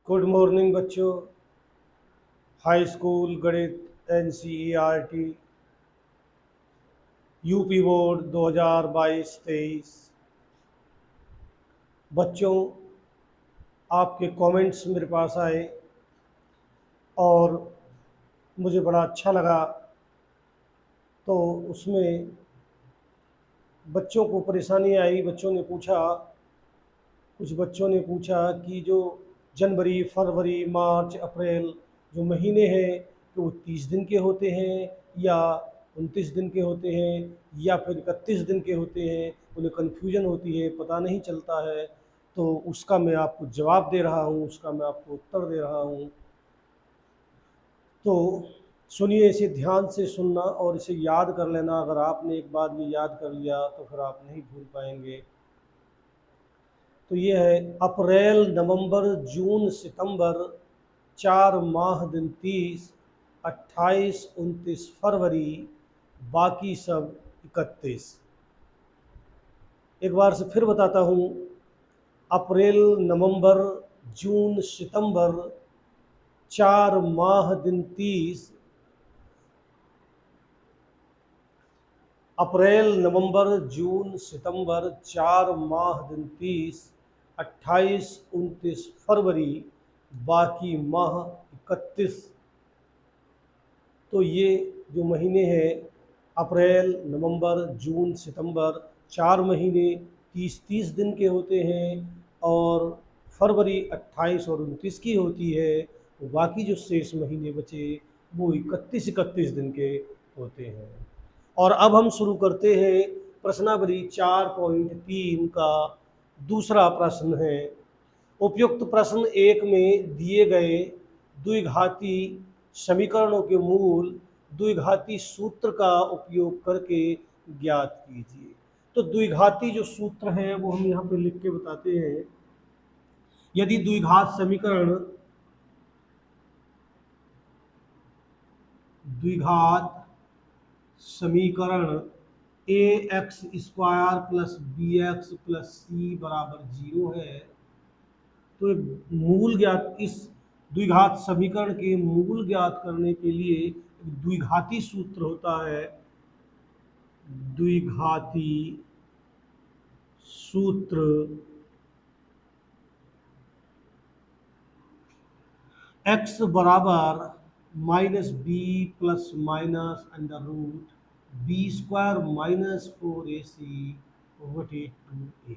Good morning बच्चों। High school गणित NCERT UP board 2022-23। बच्चों, आपके कमेंट्स मेरे पास आए और मुझे बड़ा अच्छा लगा। तो उसमें बच्चों को परेशानी आई। कुछ बच्चों ने पूछा कि जो जनवरी, फरवरी, मार्च, अप्रैल जो महीने हैं तो वो 30 दिन के होते हैं या 29 दिन के होते हैं या फिर 31 दिन के होते हैं। उन्हें कन्फ्यूजन होती है, पता नहीं चलता है। तो उसका मैं आपको जवाब दे रहा हूँ, उसका मैं आपको उत्तर दे रहा हूँ। तो सुनिए, इसे ध्यान से सुनना और इसे याद कर लेना। अगर आपने एक बार ये याद कर लिया तो फिर आप नहीं भूल पाएंगे। तो ये है अप्रैल, नवंबर, जून, सितंबर, 4 माह दिन 30, 28, 29 फरवरी, बाकी सब 31। एक बार से फिर बताता हूँ। अप्रैल, नवंबर, जून, सितंबर, 4 माह दिन 30। अप्रैल, नवंबर, जून, सितंबर, 4 माह दिन 30, 28, 29 फरवरी, बाकी माह 31। तो ये जो महीने हैं अप्रैल, नवंबर, जून, सितंबर, 4 महीने 30-30 दिन के होते हैं और फरवरी 28 और 29 की होती है। बाकी जो शेष महीने बचे वो 31-31 दिन के होते हैं। और अब हम शुरू करते हैं प्रश्नावली 4.3 का दूसरा प्रश्न है। उपयुक्त प्रश्न 1 में दिए गए द्विघाती समीकरणों के मूल द्विघाती सूत्र का उपयोग करके ज्ञात कीजिए। तो द्विघाती जो सूत्र है वो हम यहाँ पे लिख के बताते हैं। यदि द्विघात समीकरण A X square plus B X plus C बराबर 0 है, तो मूल ज्ञात इस द्विघात समीकरण के मूल ज्ञात करने के लिए द्विघाती सूत्र होता है। द्विघाती सूत्र x बराबर minus B plus minus under root B square minus 4ac बटे 2a।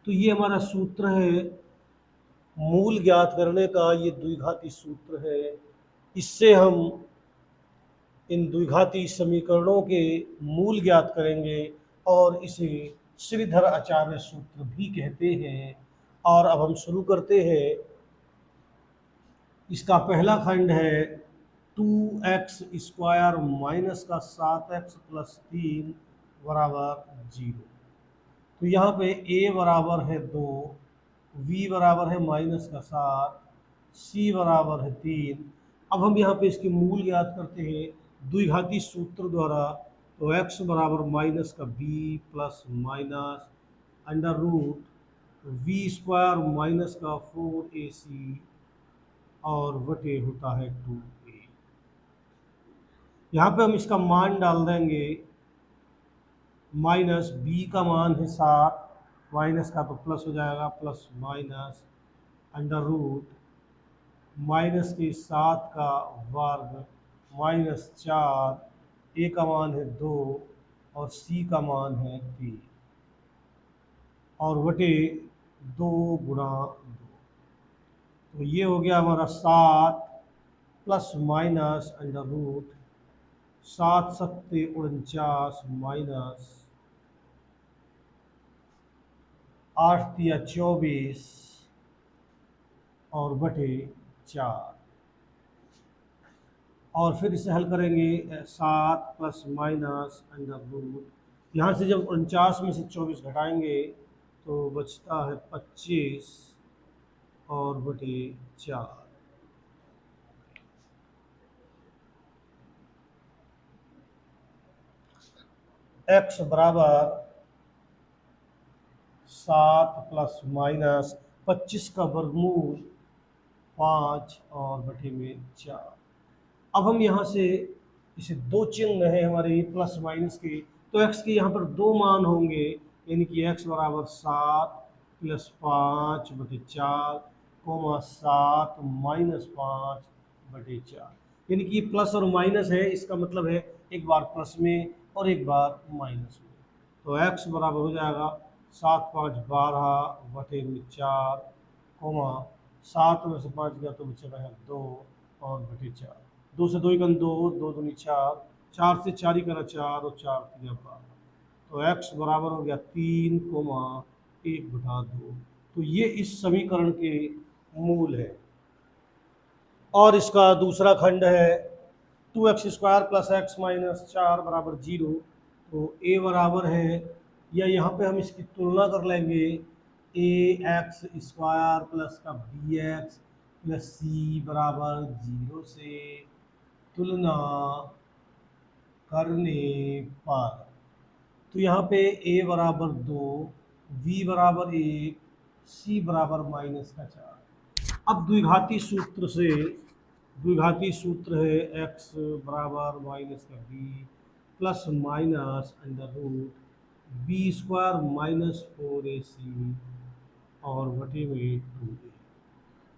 तो ये हमारा सूत्र है मूल ज्ञात करने का। ये द्विघाती सूत्र है। इससे हम इन द्विघाती समीकरणों के मूल ज्ञात करेंगे और इसे श्रीधर आचार्य सूत्र भी कहते हैं। और अब हम शुरू करते हैं। इसका पहला खंड है 2x स्क्वायर माइनस का 7x प्लस 3 बराबर 0। तो यहाँ पे a बराबर है 2, v बराबर है माइनस का 7, c बराबर है 3। अब हम यहाँ पे इसके मूल ज्ञात करते हैं द्विघाती सूत्र द्वारा। तो x बराबर माइनस का b plus minus under root B square minus का 4ac और वटे होता है 2a। यहाँ पे हम इसका मान डाल देंगे। माइनस b का मान है 7, माइनस का तो प्लस हो जाएगा, plus minus under root minus के 7 का वर्ग माइनस 4, a का मान है 2 और c का मान है 3 और वटे 2 गुणा 2। तो ये हो गया हमारा 7 प्लस माइनस अंडर रूट 7 सत्ते 49 माइनस 8 तिया 24 और बटे 4। और फिर इसे हल करेंगे। 7 प्लस माइनस अंडर रूट, यहाँ से जब 49 में से 24 घटाएंगे तो बचता है 25 और बटे 4। x बराबर 7 प्लस माइनस 25 का वर्गमूल 5 और बटे में 4। अब हम यहाँ से इसे दो चिन्ह है हमारे प्लस माइनस के, तो x के यहाँ पर दो मान होंगे, यानी कि x बराबर 7 प्लस 5 बटे 4 कोमा 7 माइनस 5 बटे 4, यानी कि प्लस और माइनस है, इसका मतलब है एक बार प्लस में और एक बार माइनस में। तो x बराबर हो जाएगा 7 5 12 बटे में 4 कोमा 7 में से 5 गया तो बचेगा यहाँ 2 और बटे 4। 2 से 2 ही कन 2, 2 दूनी 4, 4 से 4 ही करा 4 और 4 3 12। तो x बराबर हो गया 3 कोमा 1 बटा 2। तो ये इस समीकरण के मूल है। और इसका दूसरा खंड है 2x² प्लस एक्स माइनस 4 बराबर 0। तो a बराबर है, या यहाँ पे हम इसकी तुलना कर लेंगे, ax² प्लस का bx प्लस c बराबर 0 से तुलना करने पर। तो यहाँ पे a बराबर 2, v बराबर 1, c बराबर -4। अब द्विघाती सूत्र से, द्विघाती सूत्र है x बराबर माइनस का b plus minus under root b² minus 4ac और बटे में 2a।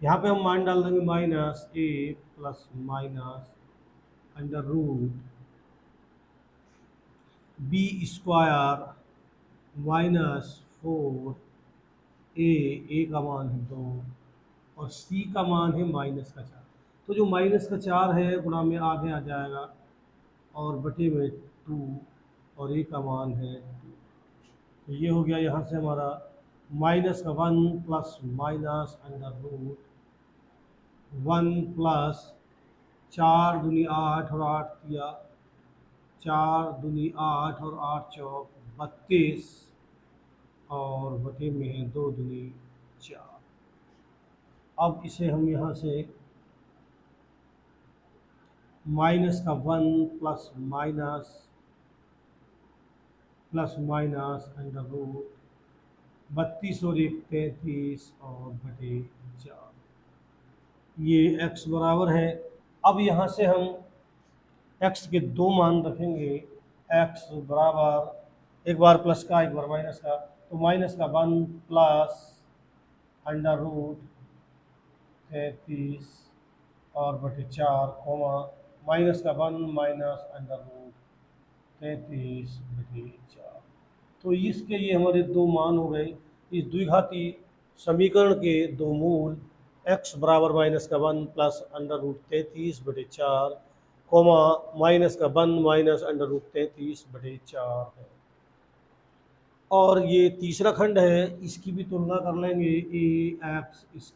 यहाँ पे हम मान डाल देंगे minus a plus minus under root b² minus 4a का मान है 2 और c का मान है -4। तो जो -4 है गुणा में आगे आ जाएगा और बटे में 2 और a का मान है 2। तो ये हो गया यहाँ से हमारा -1 plus minus under root 1 plus 4 दूनी 8 और 8 दिया 4 दूनी 8 और 8 चौक 32 और बटे में है 2 दूनी 4। अब इसे हम यहाँ से माइनस का 1 प्लस माइनस अंडर रूट 32 और 1 33 और बटे 4, ये x बराबर है। अब यहाँ से हम x के दो मान रखेंगे, x बराबर एक बार प्लस का एक बार माइनस का, तो माइनस का 1 प्लस अंडर रूट 33 और बटे 4 कोमा माइनस का 1 माइनस अंडर रूट 33 बटे 4। तो इसके ये हमारे दो मान हो गए इस द्विघाती समीकरण के दो मूल, x बराबर माइनस का 1 प्लस अंडर रूट 33 बटे 4 कोमा माइनस का 1 माइनस अंडर रूट 33 बटे 4 है। और ये तीसरा खंड है, इसकी भी तुलना कर लेंगे, ax²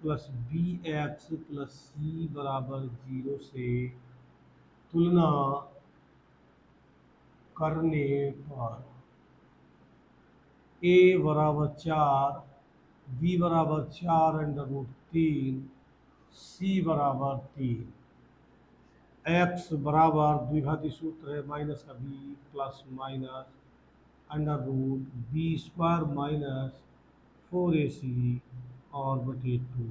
plus bx plus c बराबर 0 से तुलना करने पर a बराबर 4, b बराबर 4 अंडर रूट 3, c बराबर 3। x बराबर द्विघाती सूत्र है माइनस का b plus minus under root b² minus 4ac और बटे 2।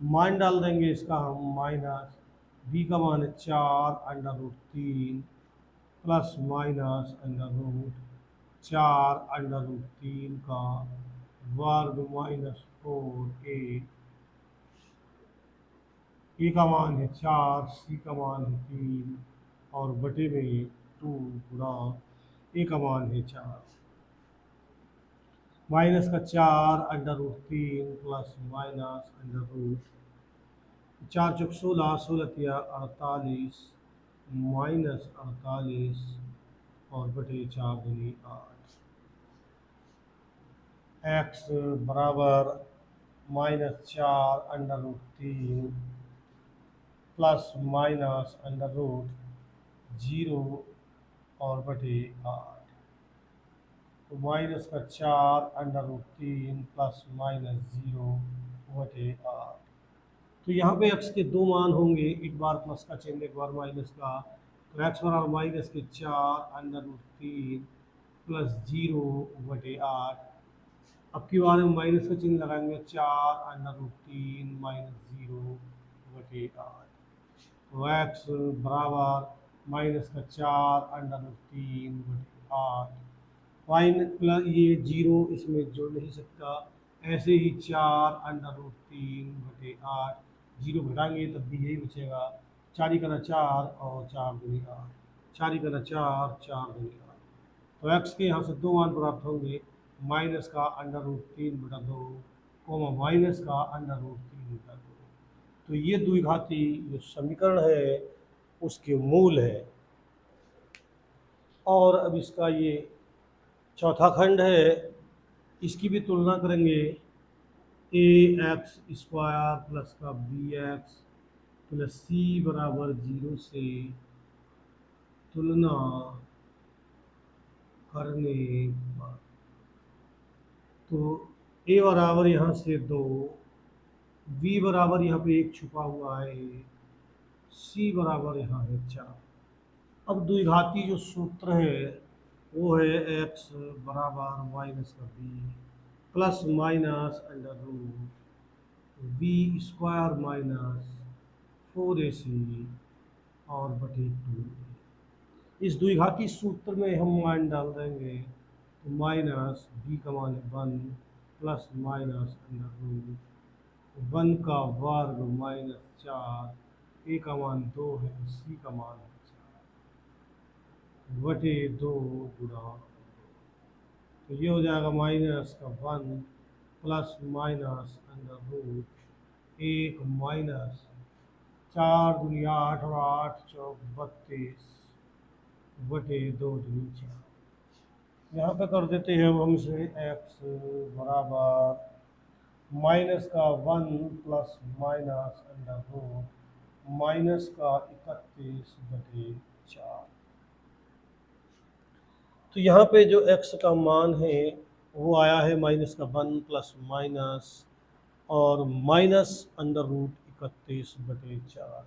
मान डाल देंगे इसका हम, माइनस b का मान है 4 under root 3 plus minus under root 4 under root 3 का वर्ग माइनस 4a, ए का मान है 4, सी का मान है 3 और बटे में 2 गुणा ए का मान है 4, माइनस का 4 under root 3 plus minus under root 4 चौक 16, 16 तिया 48 माइनस 48 और बटे 4 दूनी 8। x बराबर -4 under root 3 plus minus under root 0 और बटे 8। तो माइनस का 4 अंडर रूट 3 प्लस माइनस 0 बटे 8। तो यहाँ पे x के दो मान होंगे, एक बार प्लस का चिन्ह एक बार माइनस का, तो x बराबर माइनस के 4 अंडर रूट 3 प्लस 0 बटे 8 अब की बार में माइनस का चिन्ह लगाएंगे, 4√3 -0/8। तो x बराबर माइनस का 4√3/8। फाइन प्लस ये जीरो इसमें जोड़ नहीं सकता, ऐसे ही 4√3/8, जीरो घटाएंगे तब भी यही बचेगा, 4×4 और 4×8, 4×4, 4×8। तो x के यहाँ से दो मान प्राप्त होंगे, माइनस का √3/2 माइनस का √3/2। तो ये द्विघाती जो समीकरण है उसके मूल है। और अब इसका ये चौथा खंड है, इसकी भी तुलना करेंगे, ax² प्लस का bx प्लस c बराबर 0 से तुलना करने पर, तो a बराबर यहाँ से 2, b बराबर यहाँ पे 1 छुपा हुआ है, c बराबर यहाँ है 4। अब द्विघाती जो सूत्र है वो है x बराबर माइनस का b plus minus √b² minus 4ac और बटे 2। इस द्विघाती सूत्र में हम मान डाल देंगे, तो माइनस b का मान 1 प्लस माइनस √1 का वर्ग माइनस 4, a का मान 2 है, c का मान 4 बटे 2 गुणा, तो ये हो जाएगा माइनस का 1 प्लस माइनस √1 माइनस 4×8 और 8×4 = 32 बटे 2×4। यहाँ पे कर देते हैं हम इसे, x बराबर माइनस का 1 प्लस माइनस माइनस का 31/4। तो यहाँ पे जो x का मान है वो आया है माइनस का 1 प्लस माइनस और माइनस √31/4।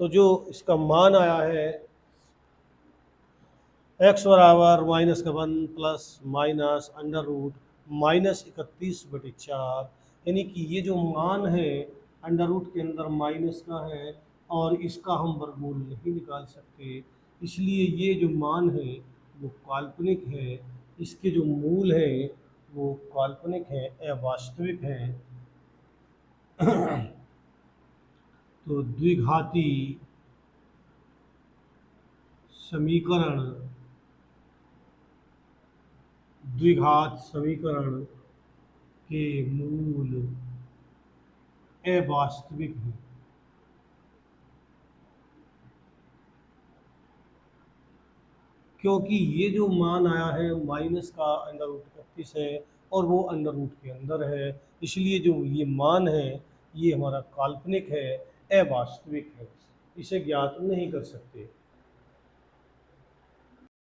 तो जो इसका मान आया है x बराबर माइनस का 1 प्लस माइनस √-31/4, यानी कि ये जो मान है अंडर रूट के अंदर माइनस का है और इसका हम वर्गमूल नहीं निकाल सकते, इसलिए ये जो मान है वो काल्पनिक है, इसके जो मूल है वो काल्पनिक है, अवास्तविक है। तो द्विघाती समीकरण, द्विघात समीकरण के मूल अवास्तविक है। क्योंकि ये जो मान आया है माइनस का √31 है और वो अंडर रूट के अंदर है, इसलिए जो ये मान है ये हमारा काल्पनिक है, अवास्तविक है, इसे ज्ञात नहीं कर सकते।